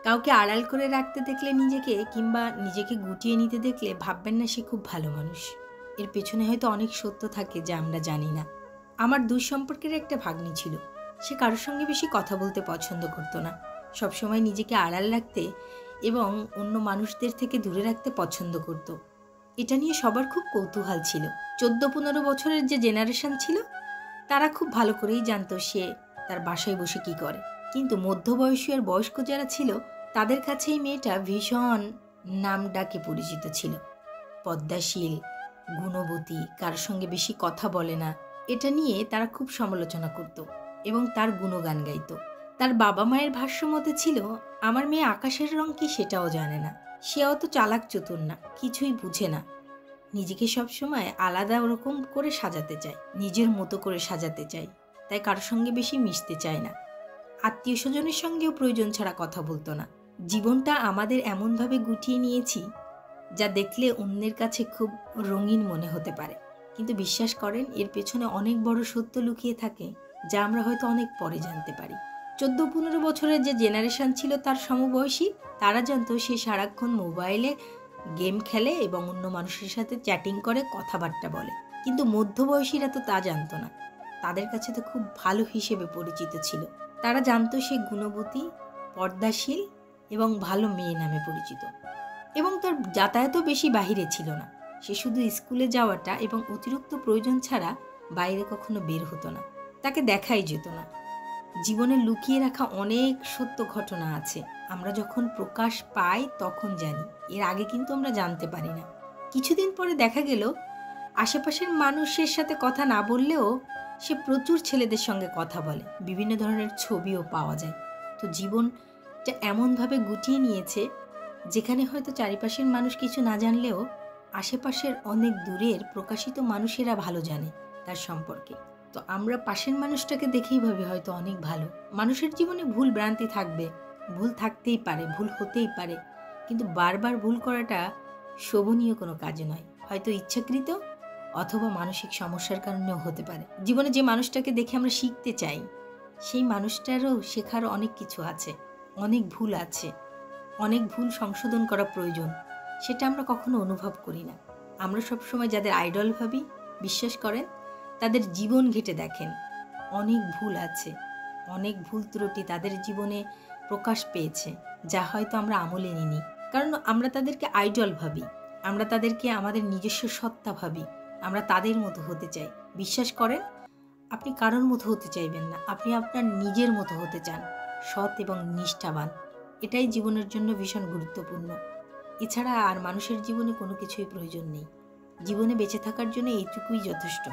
কাউকে আড়াল করে রাখতে দেখলে নিজেকে কিংবা নিজেকে গুটিয়ে নিতে দেখলে ভাববেন না সে খুব ভালো মানুষ। এর পেছনে হয়তো অনেক সত্য থাকে যা আমরা জানি না। আমার দুঃসম্পর্কের একটা ভাগ্নি ছিল। সে কারোর সঙ্গে বেশি কথা বলতে পছন্দ করতো না। সবসময় নিজেকে আড়াল রাখতে এবং অন্য মানুষদের থেকে দূরে রাখতে পছন্দ করত। এটা নিয়ে সবার খুব কৌতূহল ছিল। 14-15 বছরের যে জেনারেশন ছিল তারা খুব ভালো করেই জানতো সে তার বাসায় বসে কি করে। কিন্তু মধ্যবয়সী আর বয়স্ক যারা ছিল তাদের কাছে এই মেয়েটা ভীষণ নাম ডাকে পরিচিত ছিল। পদ্মাশীল, গুণবতী, কারোর সঙ্গে বেশি কথা বলে না, এটা নিয়ে তারা খুব সমালোচনা করত এবং তার গুণগান গাইত। তার বাবা মায়ের ভাষ্য মতে ছিল আমার মেয়ে আকাশের রং কি সেটাও জানে না, সে অত চালাক চতুর না, কিছুই বুঝে না, নিজেকে সবসময় আলাদা ওরকম করে সাজাতে চায়, নিজের মতো করে সাজাতে চায়, তাই কারোর সঙ্গে বেশি মিশতে চায় না। আত্মীয় স্বজনের সঙ্গেও প্রয়োজন ছাড়া কথা বলতো না। জীবনটা আমাদের এমনভাবে গুটিয়ে নিয়েছি যা দেখলে অন্যের কাছে খুব রঙিন মনে হতে পারে, কিন্তু বিশ্বাস করেন এর পেছনে অনেক বড় সত্য লুকিয়ে থাকে যা আমরা হয়তো অনেক পরে জানতে পারি। 14-15 বছরের যে জেনারেশন ছিল তার সমবয়সী, তারা জানতো সে সারাক্ষণ মোবাইলে গেম খেলে এবং অন্য মানুষের সাথে চ্যাটিং করে, কথাবার্তা বলে। কিন্তু মধ্যবয়সীরা তো তা জানতো না। তাদের কাছে তো খুব ভালো হিসেবে পরিচিত ছিল। তারা জানতো সে গুণবতী, পর্দাশীল এবং ভালো মেয়ে নামে পরিচিত, এবং তার যাতায়াতও বেশি বাহিরে ছিল না। সে শুধু স্কুলে যাওয়াটা এবং অতিরিক্ত প্রয়োজন ছাড়া বাইরে কখনো বের হতো না। তাকে দেখাই যেত না। জীবনে লুকিয়ে রাখা অনেক সত্য ঘটনা আছে, আমরা যখন প্রকাশ পাই তখন জানি, এর আগে কিন্তু আমরা জানতে পারি না। কিছুদিন পরে দেখা গেল আশেপাশের মানুষের সাথে কথা না বললেও সে প্রচুর ছেলেদের সঙ্গে কথা বলে, বিভিন্ন ধরনের ছবিও পাওয়া যায়। তো জীবনটা এমনভাবে গুটিয়ে নিয়েছে যেখানে হয়তো চারিপাশের মানুষ কিছু না জানলেও আশেপাশের অনেক দূরের প্রকাশিত মানুষেরা ভালো জানে তার সম্পর্কে। তো আমরা পাশের মানুষটাকে দেখেই ভাবি হয়তো অনেক ভালো। মানুষের জীবনে ভুল ভ্রান্তি থাকবে, ভুল থাকতেই পারে, ভুল হতেই পারে, কিন্তু বারবার ভুল করাটা শোভনীয় কোনো কাজ নয়। হয়তো ইচ্ছাকৃত অথবা মানসিক সমস্যার কারণেও হতে পারে। জীবনে যে মানুষটাকে দেখে আমরা শিখতে চাই সেই মানুষটারও শেখার অনেক কিছু আছে, অনেক ভুল আছে, অনেক ভুল সংশোধন করা প্রয়োজন, সেটা আমরা কখনো অনুভব করি না। আমরা সবসময় যাদের আইডল ভাবি, বিশ্বাস করেন তাদের জীবন ঘেঁটে দেখেন অনেক ভুল আছে, অনেক ভুল ত্রুটি তাদের জীবনে প্রকাশ পেয়েছে যা হয়তো আমরা আমলে নিইনি, কারণ আমরা তাদেরকে আইডল ভাবি, আমরা তাদেরকে আমাদের নিজস্ব সত্তা ভাবি, আমরা তাদের মতো হতে চাই। বিশ্বাস করেন আপনি কারোর মতো হতে চাইবেন না, আপনি আপনার নিজের মতো হতে চান, সৎ এবং নিষ্ঠাবান। এটাই জীবনের জন্য ভীষণ গুরুত্বপূর্ণ। এছাড়া আর মানুষের জীবনে কোনো কিছুই প্রয়োজন নেই। জীবনে বেঁচে থাকার জন্য এইটুকুই যথেষ্ট।